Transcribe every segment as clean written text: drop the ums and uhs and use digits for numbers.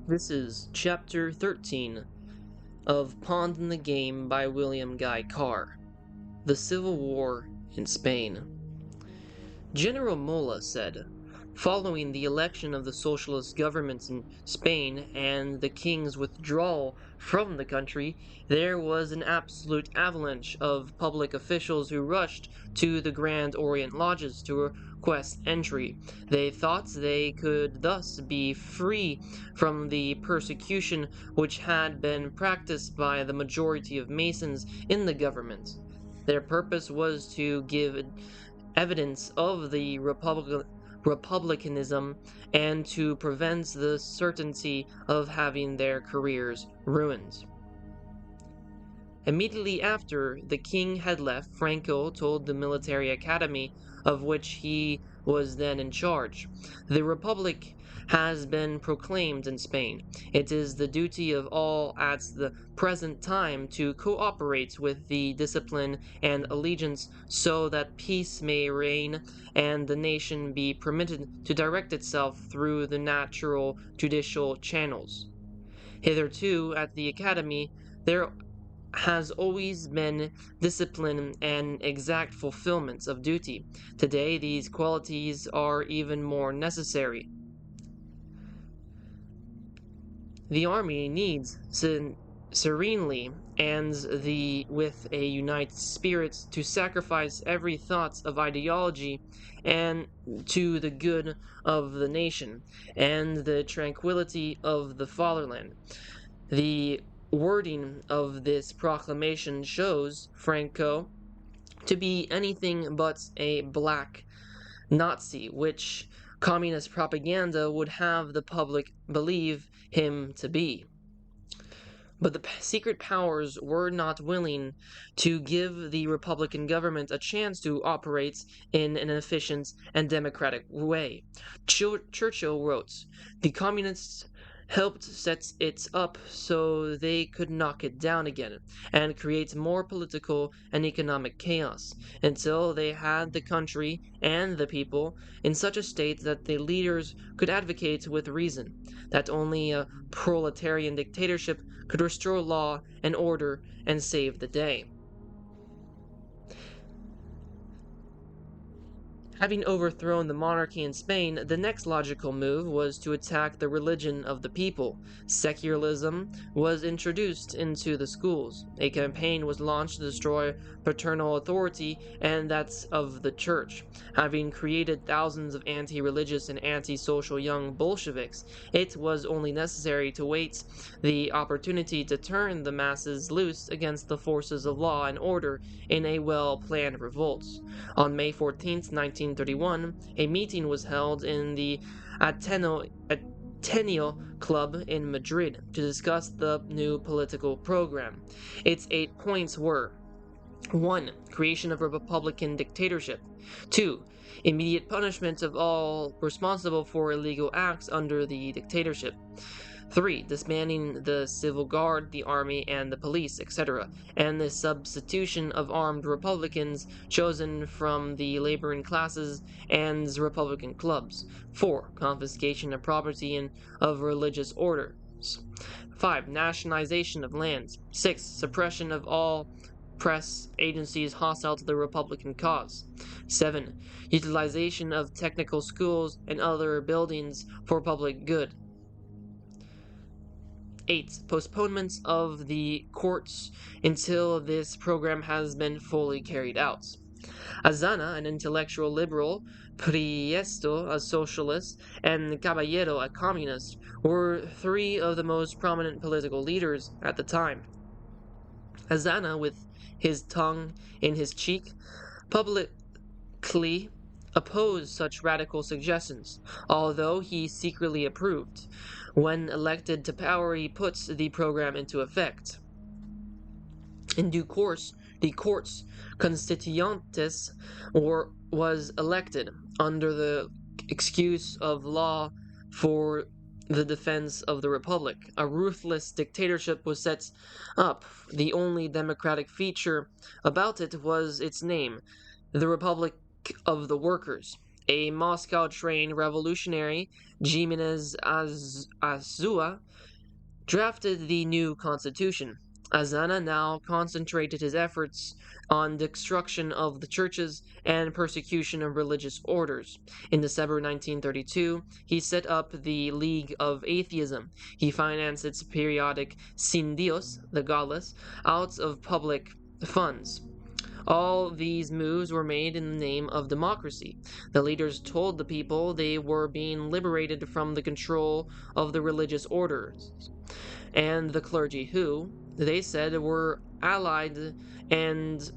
This is Chapter 13 of Pawned in the Game by William Guy Carr. The Civil War in Spain. General Mola said, following the election of the socialist governments in Spain and the king's withdrawal from the country, there was an absolute avalanche of public officials who rushed to the Grand Orient Lodges to request entry. They thought they could thus be free from the persecution which had been practiced by the majority of Masons in the government. Their purpose was to give evidence of the republicanism and to prevent the certainty of having their careers ruined. Immediately after the king had left, Franco told the military academy, of which he was then in charge, "The Republic has been proclaimed in Spain. It is the duty of all at the present time to cooperate with the discipline and allegiance so that peace may reign and the nation be permitted to direct itself through the natural judicial channels." Hitherto, at the academy, there has always been discipline and exact fulfillment of duty. Today, these qualities are even more necessary. The army needs serenely and with a united spirit to sacrifice every thought of ideology and to the good of the nation and the tranquility of the fatherland. The wording of this proclamation shows Franco to be anything but a black Nazi, which communist propaganda would have the public believe him to be. But the secret powers were not willing to give the Republican government a chance to operate in an efficient and democratic way. Churchill wrote, "The communists helped set it up so they could knock it down again and create more political and economic chaos until they had the country and the people in such a state that the leaders could advocate with reason that only a proletarian dictatorship could restore law and order and save the day." Having overthrown the monarchy in Spain, the next logical move was to attack the religion of the people. Secularism was introduced into the schools. A campaign was launched to destroy paternal authority and that of the church. Having created thousands of anti-religious and anti-social young Bolsheviks, it was only necessary to wait the opportunity to turn the masses loose against the forces of law and order in a well-planned revolt. On May 14th, 1931, a meeting was held in the Ateneo Club in Madrid to discuss the new political program. Its 8 points were: 1. Creation of a republican dictatorship. 2. Immediate punishment of all responsible for illegal acts under the dictatorship. 3. Disbanding the civil guard, the army, and the police, etc., and the substitution of armed Republicans chosen from the laboring classes and Republican clubs. 4. Confiscation of property and of religious orders. 5. Nationalization of lands. 6. Suppression of all press agencies hostile to the Republican cause. 7. Utilization of technical schools and other buildings for public good. 8. Postponement of the courts until this program has been fully carried out. Azana, an intellectual liberal, Priesto, a socialist, and Caballero, a communist, were 3 of the most prominent political leaders at the time. Azana, with his tongue in his cheek, publicly opposed such radical suggestions, although he secretly approved. When elected to power, he put the program into effect. In due course, the Cortes Constituyentes was elected under the excuse of law for the defense of the Republic. A ruthless dictatorship was set up. The only democratic feature about it was its name, the Republic of the Workers. A Moscow-trained revolutionary, Jimenez Azua, drafted the new constitution. Azana now concentrated his efforts on destruction of the churches and persecution of religious orders. In December 1932, he set up the League of Atheism. He financed its periodic Sin Dios, the Godless, out of public funds. All these moves were made in the name of democracy. The leaders told the people they were being liberated from the control of the religious orders and the clergy who, they said, were allied and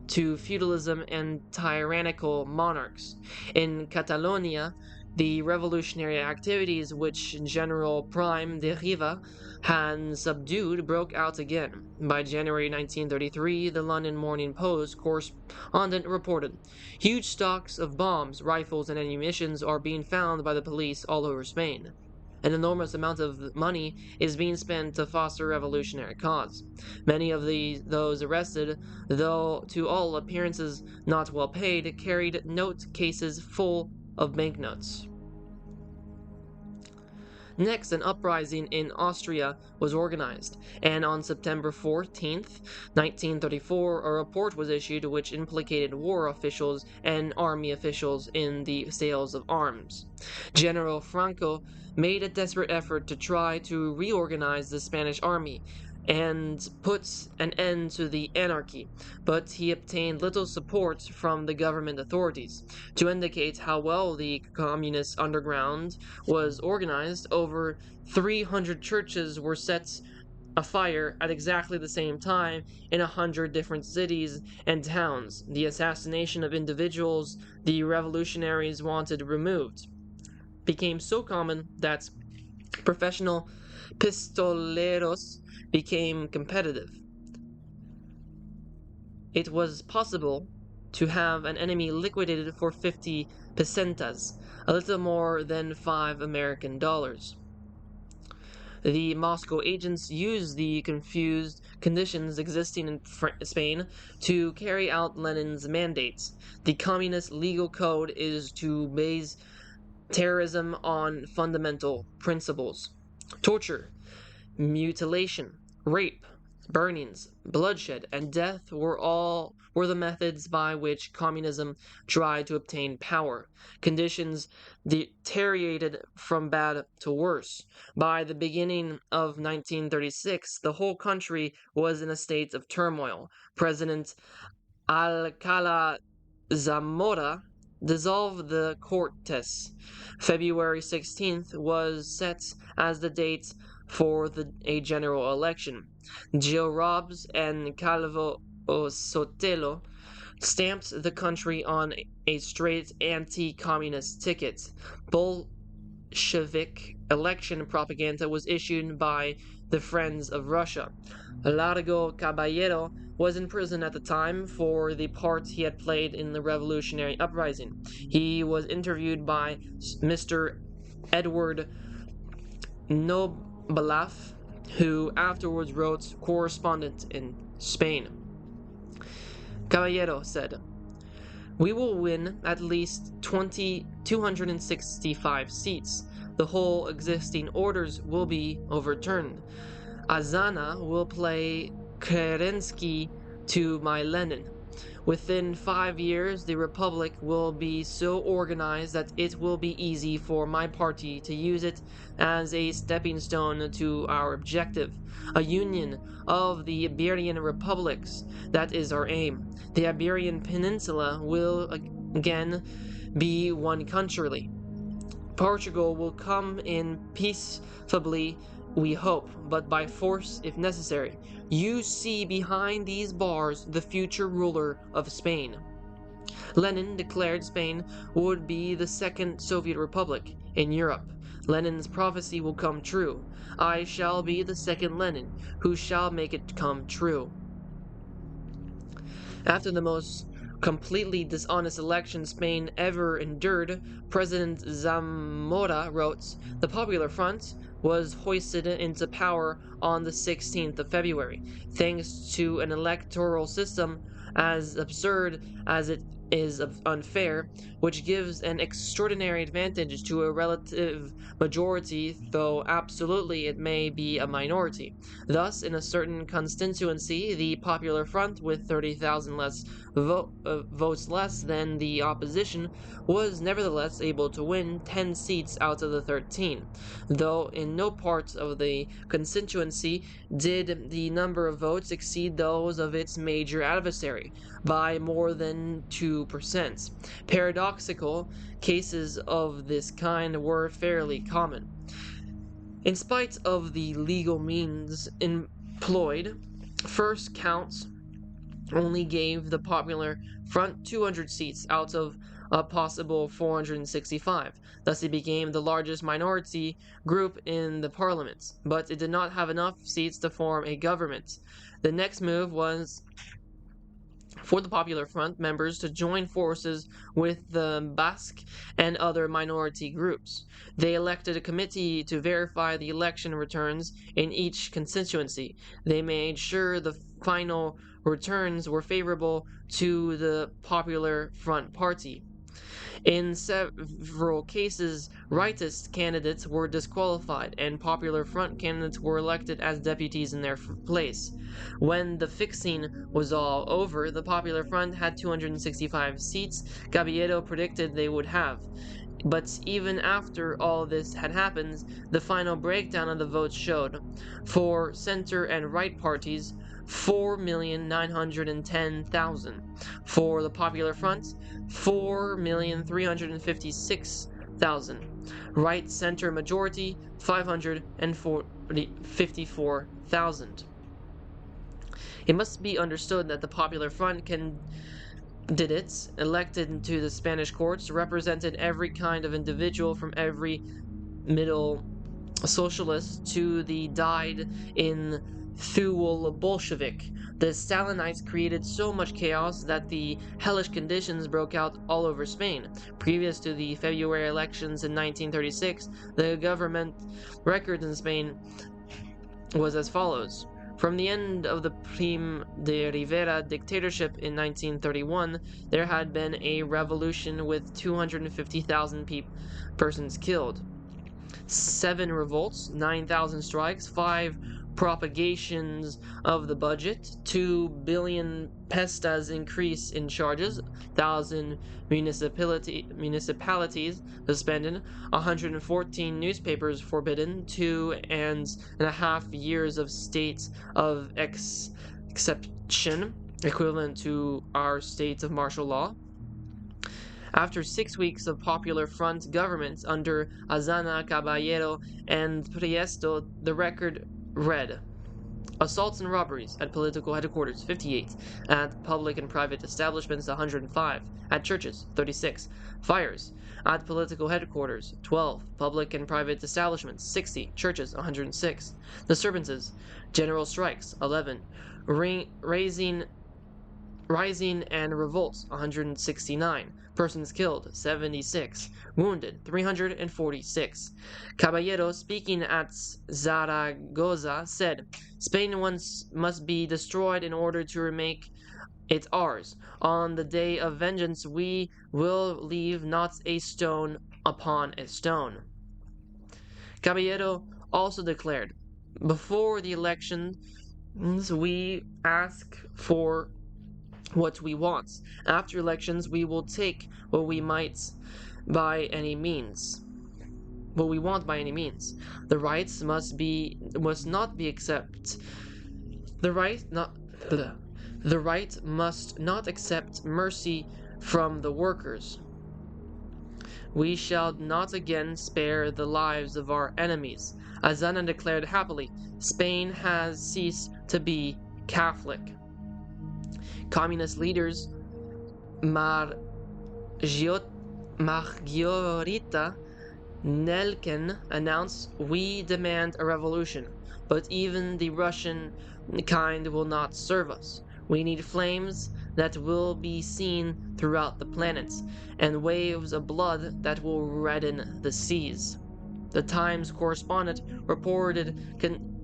to feudalism and tyrannical monarchs. In Catalonia, the revolutionary activities which General Prime de Riva had subdued broke out again. By January 1933, the London Morning Post correspondent reported, "Huge stocks of bombs, rifles, and ammunition are being found by the police all over Spain. An enormous amount of money is being spent to foster a revolutionary cause. Many of those arrested, though to all appearances not well paid, carried note cases full of banknotes." Next, an uprising in Austria was organized, and on September 14th, 1934, a report was issued which implicated war officials and army officials in the sales of arms. General Franco made a desperate effort to try to reorganize the Spanish army and put an end to the anarchy, but he obtained little support from the government authorities. To indicate how well the communist underground was organized, over 300 churches were set afire at exactly the same time in 100 different cities and towns. The assassination of individuals the revolutionaries wanted removed became so common that professional pistoleros became competitive. It was possible to have an enemy liquidated for 50 pesetas, a little more than $5 American. The Moscow agents used the confused conditions existing in Spain to carry out Lenin's mandates. The communist legal code is to base terrorism on fundamental principles. Torture, mutilation, rape, burnings, bloodshed, and death were the methods by which communism tried to obtain power. Conditions deteriorated from bad to worse. By the beginning of 1936, the whole country was in a state of turmoil. President Alcala Zamora dissolved the Cortes. February 16th was set as the date for a general election. Gil Robes and Calvo Sotelo stamped the country on a straight anti-communist ticket. Bolshevik election propaganda was issued by the Friends of Russia. Largo Caballero was in prison at the time for the part he had played in the revolutionary uprising. He was interviewed by Mr. Edward Nobelaf, who afterwards wrote Correspondent in Spain. Caballero said, "We will win at least 265 seats. The whole existing orders will be overturned. Azana will play Kerensky to my Lenin. Within 5 years, the Republic will be so organized that it will be easy for my party to use it as a stepping stone to our objective, a union of the Iberian republics. That is our aim. The Iberian Peninsula will again be one country. Portugal will come in peaceably, we hope, but by force if necessary. You see behind these bars the future ruler of Spain." Lenin declared Spain would be the second Soviet republic in Europe. Lenin's prophecy will come true. I shall be the second Lenin, who shall make it come true. After the most completely dishonest election Spain ever endured, President Zamora wrote, "The Popular Front was hoisted into power on the 16th of February, thanks to an electoral system as absurd as it is unfair, which gives an extraordinary advantage to a relative majority, though absolutely it may be a minority. Thus, in a certain constituency, the Popular Front, with 30,000 less votes less than the opposition, was nevertheless able to win 10 seats out of the 13, though in no part of the constituency did the number of votes exceed those of its major adversary by more than 2%. Paradoxical cases of this kind were fairly common. In spite of the legal means employed, first counts only gave the Popular Front 200 seats out of a possible 465. Thus it became the largest minority group in the parliament, but it did not have enough seats to form a government. The next move was for the Popular Front members to join forces with the Basque and other minority groups. They elected a committee to verify the election returns in each constituency. They made sure the final returns were favorable to the Popular Front Party. In several cases, rightist candidates were disqualified, and Popular Front candidates were elected as deputies in their place. When the fixing was all over, the Popular Front had 265 seats Caballero predicted they would have. But even after all this had happened, the final breakdown of the votes showed, for center and right parties, 4,910,000. For the Popular Front, 4,356,000. Right-center majority, 554,000. It must be understood that the Popular Front candidates elected to the Spanish courts represented every kind of individual, from every middle socialist to the dyed-in Thule Bolshevik. The Stalinites created so much chaos that the hellish conditions broke out all over Spain. Previous to the February elections in 1936, the government record in Spain was as follows. From the end of the Primo de Rivera dictatorship in 1931, there had been a revolution with 250,000 persons killed, 7 revolts, 9,000 strikes, 5 propagations of the budget, 2 billion pestas increase in charges, 1,000 municipalities suspended, 114 newspapers forbidden, 2.5 years of state of exception, equivalent to our state of martial law. After 6 weeks of Popular Front government under Azana, Caballero, and Priesto, the record read: assaults and robberies at political headquarters, 58. At public and private establishments, 105. At churches, 36. Fires at political headquarters, 12. Public and private establishments, 60. Churches, 106. Disturbances, general strikes, 11. Rising and revolts, 169. Persons killed, 76. Wounded, 346. Caballero, speaking at Zaragoza, said, Spain once must be destroyed in order to remake it ours. On the day of vengeance we will leave not a stone upon a stone. Caballero also declared, before the elections we ask for what we want. After elections, we will take what we might by any means. What we want by any means. The rights must not accept mercy from the workers. We shall not again spare the lives of our enemies. Azana declared happily, Spain has ceased to be Catholic. Communist leaders Margherita Nelken announced, we demand a revolution, but even the Russian kind will not serve us. We need flames that will be seen throughout the planet, and waves of blood that will redden the seas. The Times correspondent reported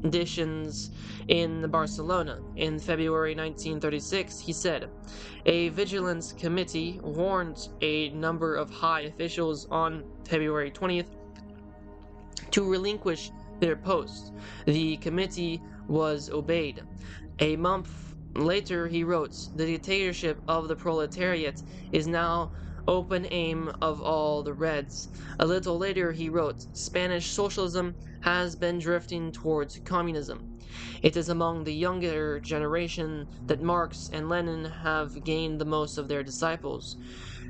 conditions in Barcelona. In February 1936, he said, "A vigilance committee warned a number of high officials on February 20th to relinquish their posts. The committee was obeyed." A month later, he wrote, "The dictatorship of the proletariat is now open aim of all the Reds." A little later, he wrote, "Spanish socialism has been drifting towards communism. It is among the younger generation that Marx and Lenin have gained the most of their disciples.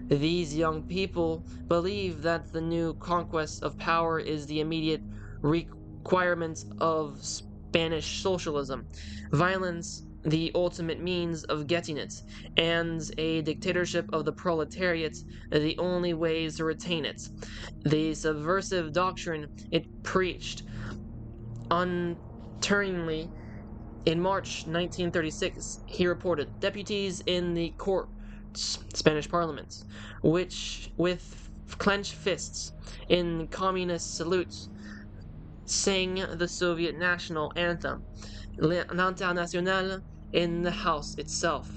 These young people believe that the new conquest of power is the immediate requirement of Spanish socialism. Violence the ultimate means of getting it, and a dictatorship of the proletariat the only ways to retain it. The subversive doctrine it preached unturningly." In March 1936, he reported, "Deputies in the courts, Spanish parliament, which with clenched fists in communist salutes sang the Soviet national anthem, l'Internationale, in the house itself."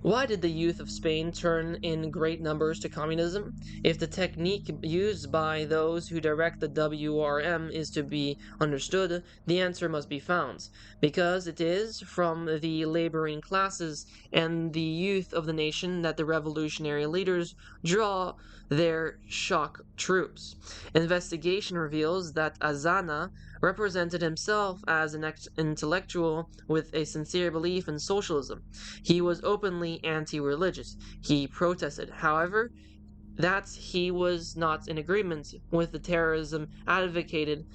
Why did the youth of Spain turn in great numbers to communism? If the technique used by those who direct the WRM is to be understood, the answer must be found. Because it is from the laboring classes and the youth of the nation that the revolutionary leaders draw their shock troops. Investigation reveals that Azana represented himself as an intellectual with a sincere belief in socialism. He was openly anti-religious. He protested, however, that he was not in agreement with the terrorism advocated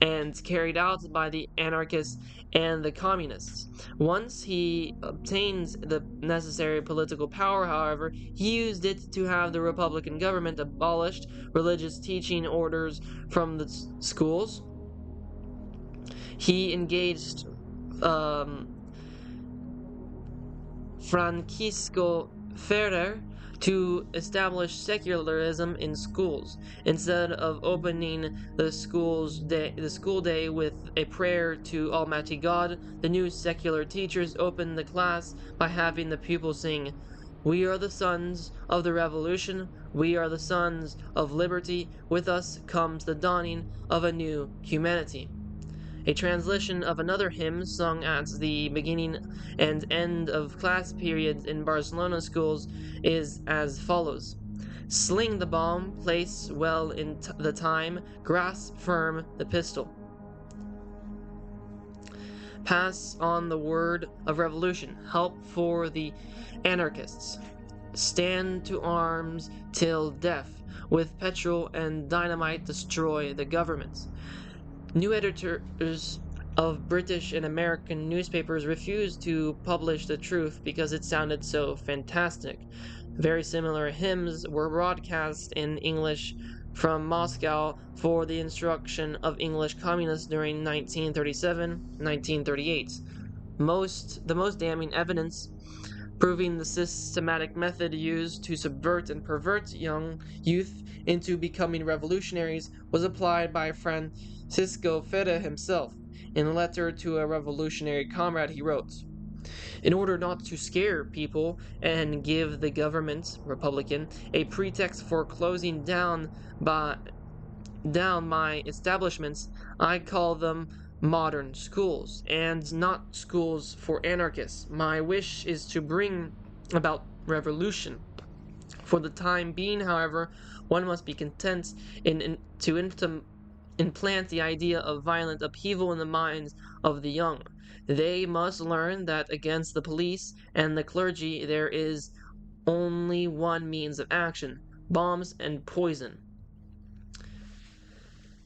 and carried out by the anarchists and the communists. Once he obtained the necessary political power, however, he used it to have the Republican government abolished religious teaching orders from the schools. He engaged Francisco Ferrer to establish secularism in schools. Instead of opening the school day with a prayer to Almighty God, the new secular teachers opened the class by having the pupils sing, "We are the sons of the revolution, we are the sons of liberty, with us comes the dawning of a new humanity." A translation of another hymn sung at the beginning and end of class periods in Barcelona schools is as follows: "Sling the bomb, place well in the time, grasp firm the pistol. Pass on the word of revolution, help for the anarchists. Stand to arms till death, with petrol and dynamite destroy the government." New editors of British and American newspapers refused to publish the truth because it sounded so fantastic. Very similar hymns were broadcast in English from Moscow for the instruction of English communists during 1937-1938. The most damning evidence proving the systematic method used to subvert and pervert young youth into becoming revolutionaries was applied by Francisco Ferrer himself. In a letter to a revolutionary comrade, he wrote, "In order not to scare people and give the government, Republican, a pretext for closing down my establishments, I call them modern schools, and not schools for anarchists. My wish is to bring about revolution. For the time being, however, one must be content to implant the idea of violent upheaval in the minds of the young. They must learn that against the police and the clergy there is only one means of action: bombs and poison."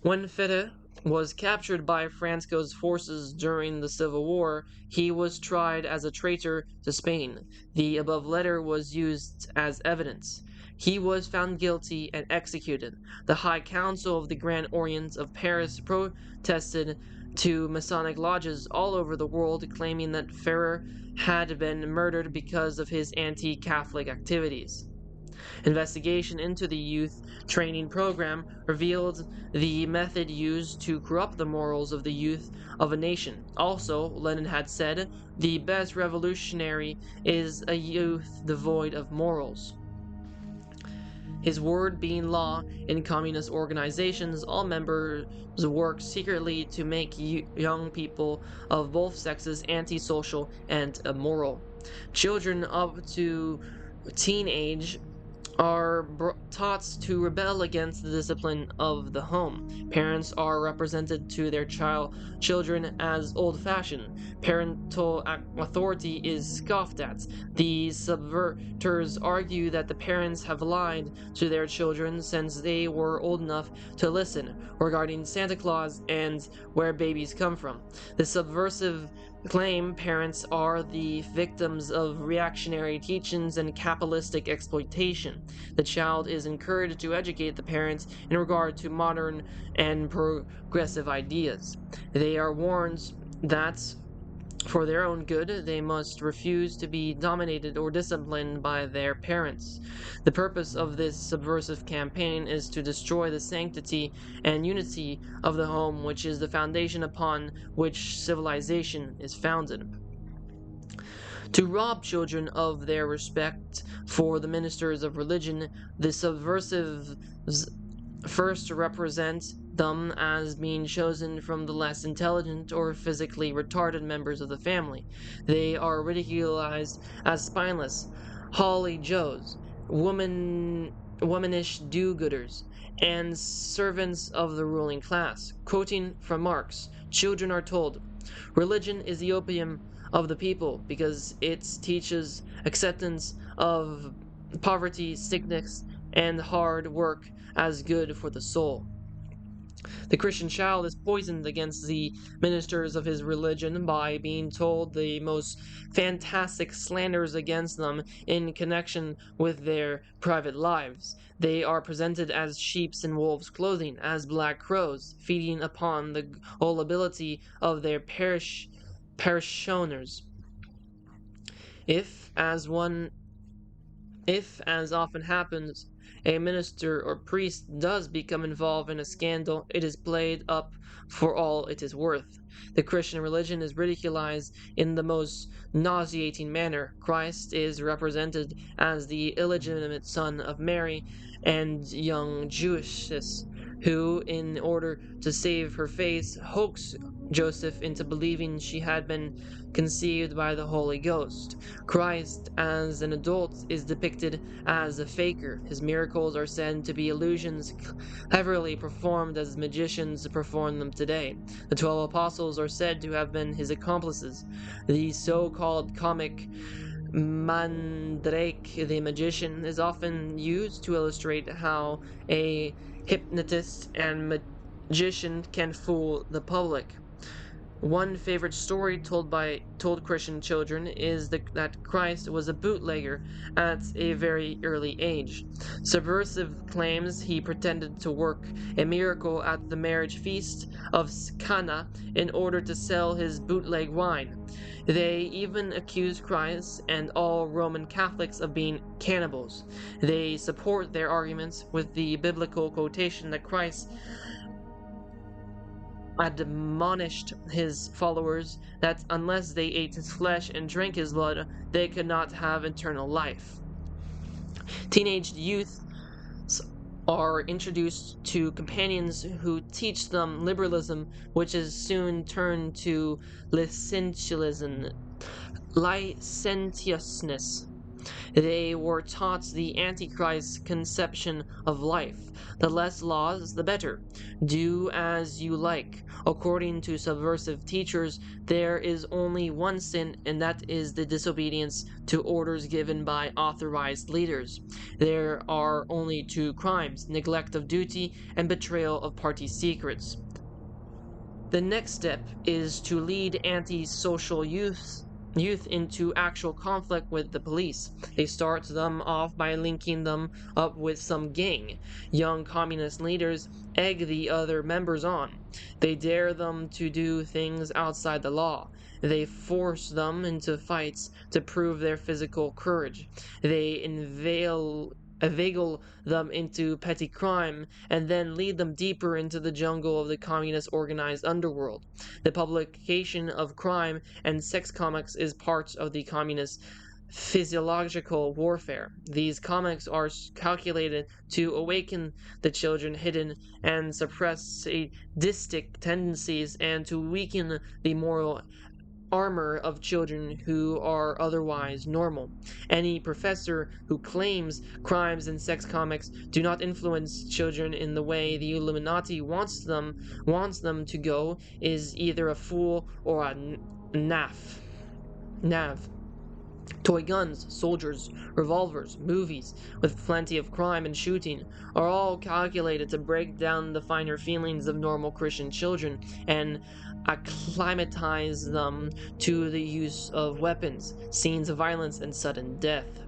When Ferrer was captured by Franco's forces during the Civil War, he was tried as a traitor to Spain. The above letter was used as evidence. He was found guilty and executed. The High Council of the Grand Orient of Paris protested to Masonic lodges all over the world, claiming that Ferrer had been murdered because of his anti-Catholic activities. Investigation into the youth training program revealed the method used to corrupt the morals of the youth of a nation. Also, Lenin had said, "The best revolutionary is a youth devoid of morals." His word being law in communist organizations, all members work secretly to make young people of both sexes antisocial and immoral. Children up to teenage are taught to rebel against the discipline of the home. Parents are represented to their children as old-fashioned. Parental authority is scoffed at. The subverters argue that the parents have lied to their children since they were old enough to listen regarding Santa Claus and where babies come from. The subversive claim parents are the victims of reactionary teachings and capitalistic exploitation. The child is encouraged to educate the parents in regard to modern and progressive ideas. They are warned that for their own good, they must refuse to be dominated or disciplined by their parents. The purpose of this subversive campaign is to destroy the sanctity and unity of the home, which is the foundation upon which civilization is founded. To rob children of their respect for the ministers of religion, the subversives first represent them as being chosen from the less intelligent or physically retarded members of the family. They are ridiculized as spineless, Holly Joes, womanish do-gooders, and servants of the ruling class. Quoting from Marx, children are told, "Religion is the opium of the people because it teaches acceptance of poverty, sickness, and hard work as good for the soul." The Christian child is poisoned against the ministers of his religion by being told the most fantastic slanders against them in connection with their private lives. They are presented as sheep's in wolves' clothing, as black crows, feeding upon the gullibility of their parishioners. If, as often happens, a minister or priest does become involved in a scandal, it is played up for all it is worth. The Christian religion is ridiculed in the most nauseating manner. Christ is represented as the illegitimate son of Mary and young Jewess, who, in order to save her face, hoaxed Joseph into believing she had been conceived by the Holy Ghost. Christ, as an adult, is depicted as a faker. His miracles are said to be illusions cleverly performed as magicians perform them today. The 12 apostles are said to have been his accomplices. The so-called comic Mandrake, the magician, is often used to illustrate how a hypnotist and magician can fool the public. One favorite story told Christian children is that Christ was a bootlegger at a very early age. Subversive claims he pretended to work a miracle at the marriage feast of Cana in order to sell his bootleg wine. They even accuse Christ and all Roman Catholics of being cannibals. They support their arguments with the biblical quotation that Christ admonished his followers that unless they ate his flesh and drank his blood, they could not have eternal life. Teenage youths are introduced to companions who teach them liberalism, which is soon turned to licentiousness. They were taught the Antichrist conception of life. The less laws, the better. Do as you like. According to subversive teachers, there is only one sin, and that is the disobedience to orders given by authorized leaders. There are only two crimes: neglect of duty and betrayal of party secrets. The next step is to lead anti-social youth into actual conflict with the police. They start them off by linking them up with some gang. Young communist leaders egg the other members on. They dare them to do things outside the law. They force them into fights to prove their physical courage. They inveigle them into petty crime, and then lead them deeper into the jungle of the communist organized underworld. The publication of crime and sex comics is part of the communist physiological warfare. These comics are calculated to awaken the children hidden and suppress sadistic tendencies and to weaken the moral armor of children who are otherwise normal. Any professor who claims crimes and sex comics do not influence children in the way the Illuminati wants them to go is either a fool or a nav. Toy guns, soldiers, revolvers, movies with plenty of crime and shooting are all calculated to break down the finer feelings of normal Christian children and acclimatize them to the use of weapons, scenes of violence, and sudden death.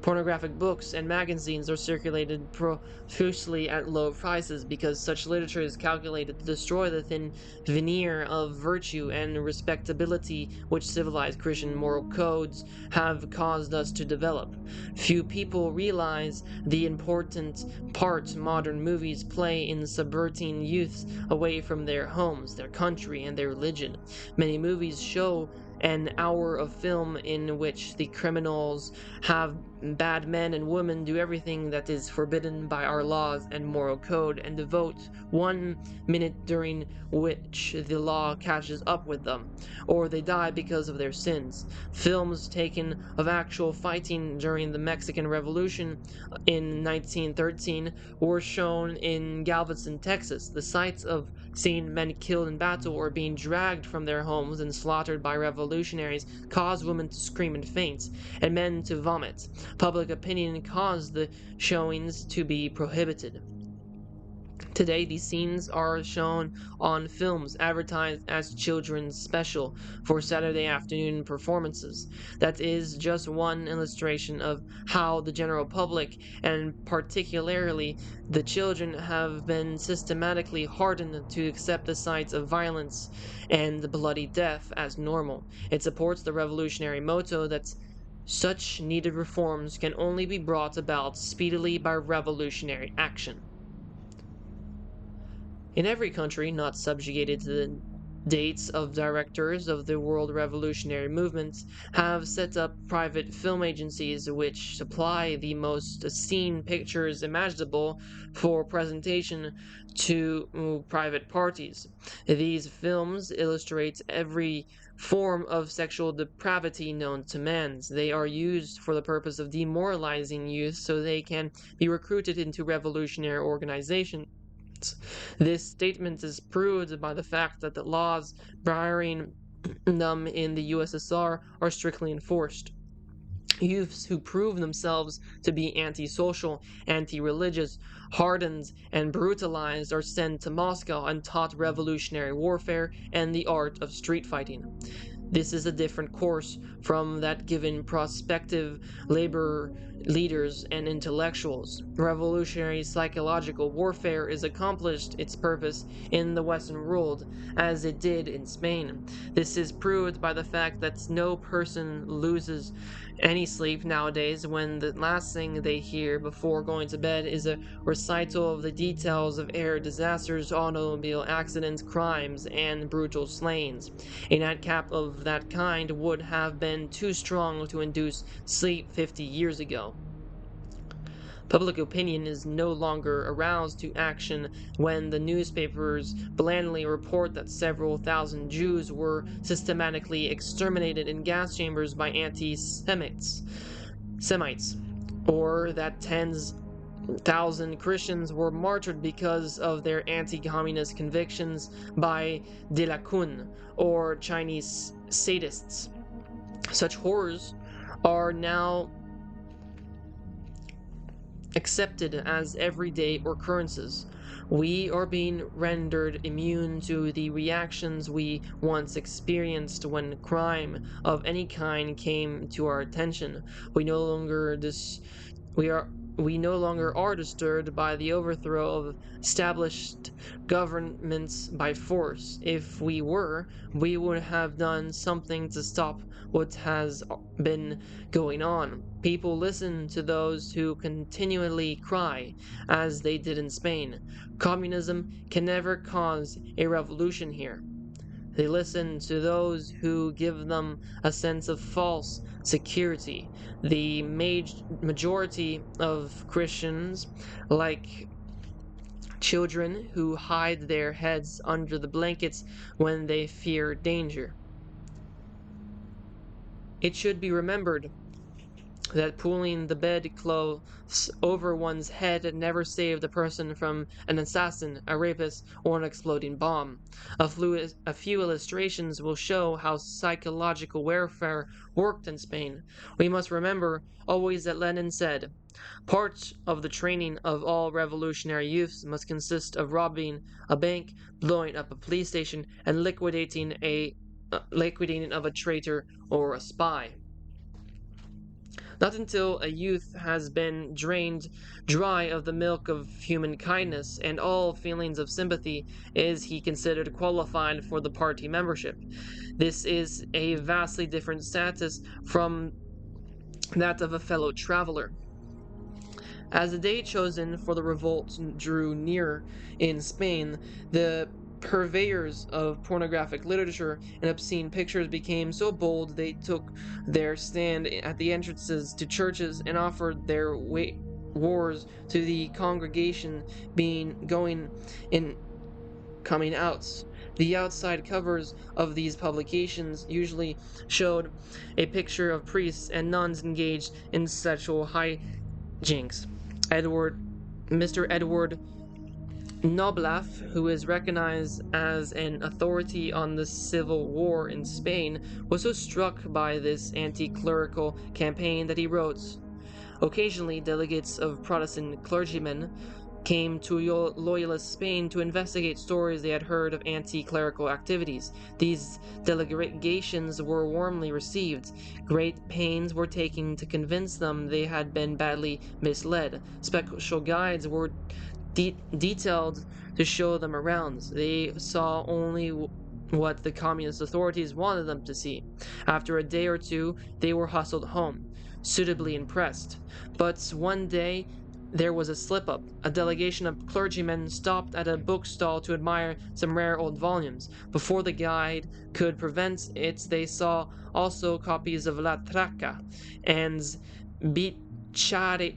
Pornographic books and magazines are circulated profusely at low prices because such literature is calculated to destroy the thin veneer of virtue and respectability which civilized Christian moral codes have caused us to develop. Few people realize the important part modern movies play in subverting youths away from their homes, their country, and their religion. Many movies show an hour of film in which the criminals have bad men and women do everything that is forbidden by our laws and moral code and devote 1 minute during which the law catches up with them, or they die because of their sins. Films taken of actual fighting during the Mexican Revolution in 1913 were shown in Galveston, Texas. The sights of seeing men killed in battle or being dragged from their homes and slaughtered by revolutionaries caused women to scream and faint, and men to vomit. Public opinion caused the showings to be prohibited. Today, these scenes are shown on films advertised as children's special for Saturday afternoon performances. That is just one illustration of how the general public, and particularly the children, have been systematically hardened to accept the sights of violence and bloody death as normal. It supports the revolutionary motto that such needed reforms can only be brought about speedily by revolutionary action. In every country not subjugated to the dates of directors of the world revolutionary movements have set up private film agencies which supply the most obscene pictures imaginable for presentation to private parties. These films illustrate every form of sexual depravity known to man. They are used for the purpose of demoralizing youth so they can be recruited into revolutionary organizations. This statement is proved by the fact that the laws barring them in the USSR are strictly enforced. Youths who prove themselves to be antisocial, anti-religious, hardened, and brutalized are sent to Moscow and taught revolutionary warfare and the art of street fighting. This is a different course from that given prospective labor leaders and intellectuals. Revolutionary psychological warfare is accomplished its purpose in the Western world, as it did in Spain. This is proved by the fact that no person loses any sleep nowadays when the last thing they hear before going to bed is a recital of the details of air disasters, automobile accidents, crimes, and brutal slayings. A nightcap of that kind would have been too strong to induce sleep 50 years ago. Public opinion is no longer aroused to action when the newspapers blandly report that several thousand Jews were systematically exterminated in gas chambers by anti-Semites, or that tens thousand Christians were martyred because of their anti-communist convictions by De La Kun or Chinese sadists. Such horrors are now accepted as everyday occurrences. We are being rendered immune to the reactions we once experienced when crime of any kind came to our attention. We we no longer are disturbed by the overthrow of established governments by force. If we were, we would have done something to stop what has been going on. People listen to those who continually cry, as they did in Spain. Communism can never cause a revolution here. They listen to those who give them a sense of false security. The majority of Christians, like children who hide their heads under the blankets when they fear danger. It should be remembered that pulling the bedclothes over one's head never saved a person from an assassin, a rapist, or an exploding bomb. A few illustrations will show how psychological warfare worked in Spain. We must remember always that Lenin said, "Part of the training of all revolutionary youths must consist of robbing a bank, blowing up a police station, and liquidating of a traitor or a spy." Not until a youth has been drained dry of the milk of human kindness and all feelings of sympathy is he considered qualified for the party membership. This is a vastly different status from that of a fellow traveler. As the day chosen for the revolt drew near in Spain, the purveyors of pornographic literature and obscene pictures became so bold they took their stand at the entrances to churches and offered their wars to the congregation going in coming out. The outside covers of these publications usually showed a picture of priests and nuns engaged in sexual hijinks. Mr. Edward Noblaff, who is recognized as an authority on the civil war in Spain, was so struck by this anti-clerical campaign that he wrote, "Occasionally, delegates of Protestant clergymen came to loyalist Spain to investigate stories they had heard of anti-clerical activities. These delegations were warmly received. Great pains were taken to convince them they had been badly misled. Special guides were detailed to show them around. They saw only what the communist authorities wanted them to see. After a day or two, they were hustled home, suitably impressed. But one day, there was a slip-up. A delegation of clergymen stopped at a bookstall to admire some rare old volumes. Before the guide could prevent it, they saw also copies of La Traca and Bicharicos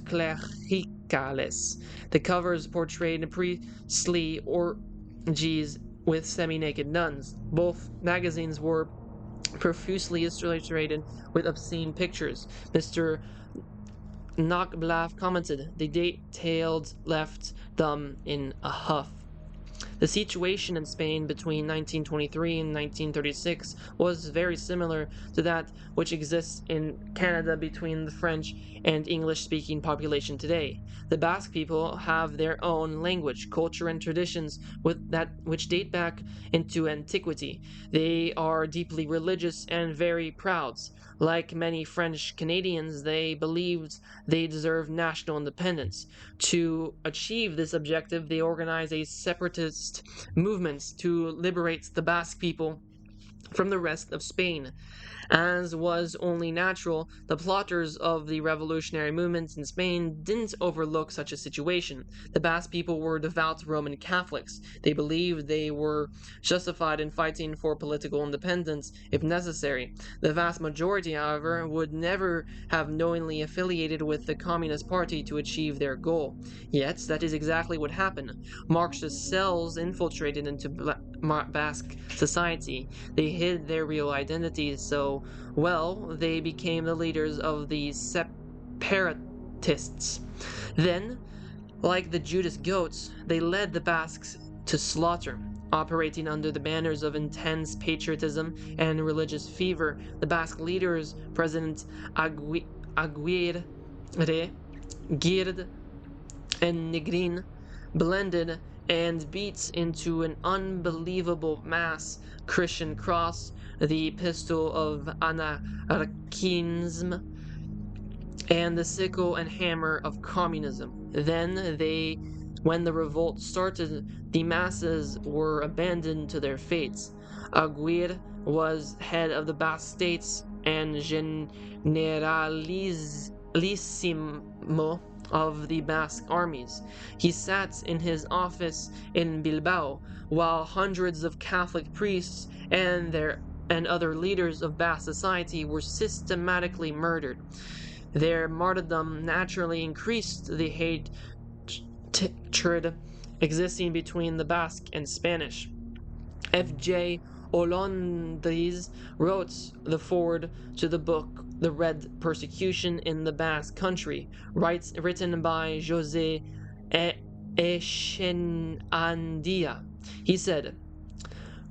Clericales. The covers portrayed priestly orgies with semi-naked nuns. Both magazines were profusely illustrated with obscene pictures. Mr. Knockblaff commented, "The detailed left them in a huff." The situation in Spain between 1923 and 1936 was very similar to that which exists in Canada between the French and English-speaking population today. The Basque people have their own language, culture, and traditions which date back into antiquity. They are deeply religious and very proud. Like many French Canadians, they believed they deserved national independence. To achieve this objective, they organized a separatist movement to liberate the Basque people from the rest of Spain. As was only natural, the plotters of the revolutionary movements in Spain didn't overlook such a situation. The Basque people were devout Roman Catholics. They believed they were justified in fighting for political independence if necessary. The vast majority, however, would never have knowingly affiliated with the Communist Party to achieve their goal. Yet, that is exactly what happened. Marxist cells infiltrated into Basque society. They hid their real identities so well, they became the leaders of the separatists. Then, like the Judas goats, they led the Basques to slaughter. Operating under the banners of intense patriotism and religious fever, the Basque leaders, President Aguirre, Gird, and Negrin, blended and beat into an unbelievable mass Christian cross, the pistol of anarchism, and the sickle and hammer of communism. When the revolt started, the masses were abandoned to their fates. Aguirre was head of the Basque states and generalissimo of the Basque armies. He sat in his office in Bilbao while hundreds of Catholic priests and other leaders of Basque society were systematically murdered. Their martyrdom naturally increased the hatred existing between the Basque and Spanish. F.J. Olondiz wrote the foreword to the book The Red Persecution in the Basque Country, written by José Echenandia. He said,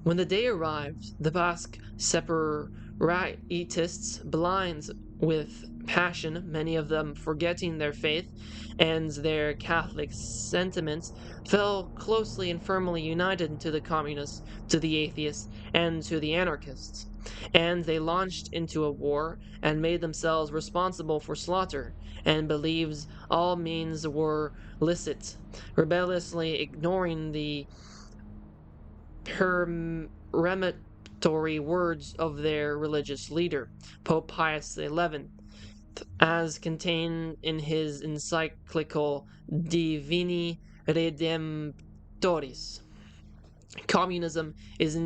"When the day arrived, the Basque separatists, blind with passion, many of them forgetting their faith and their Catholic sentiments, fell closely and firmly united to the communists, to the atheists, and to the anarchists. And they launched into a war and made themselves responsible for slaughter, and believed all means were licit, rebelliously ignoring the peremptory words of their religious leader, Pope Pius XI, as contained in his encyclical Divini Redemptoris. Communism is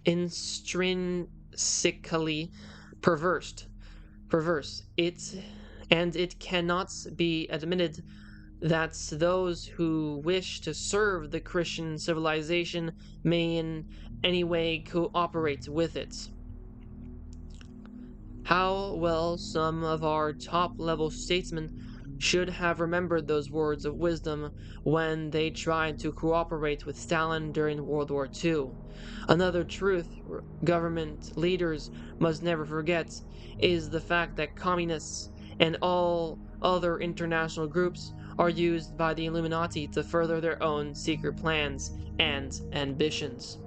intrinsically perverse. It cannot be admitted that those who wish to serve the Christian civilization may in any way cooperate with it." How well some of our top-level statesmen should have remembered those words of wisdom when they tried to cooperate with Stalin during World War II. Another truth government leaders must never forget is the fact that communists and all other international groups are used by the Illuminati to further their own secret plans and ambitions.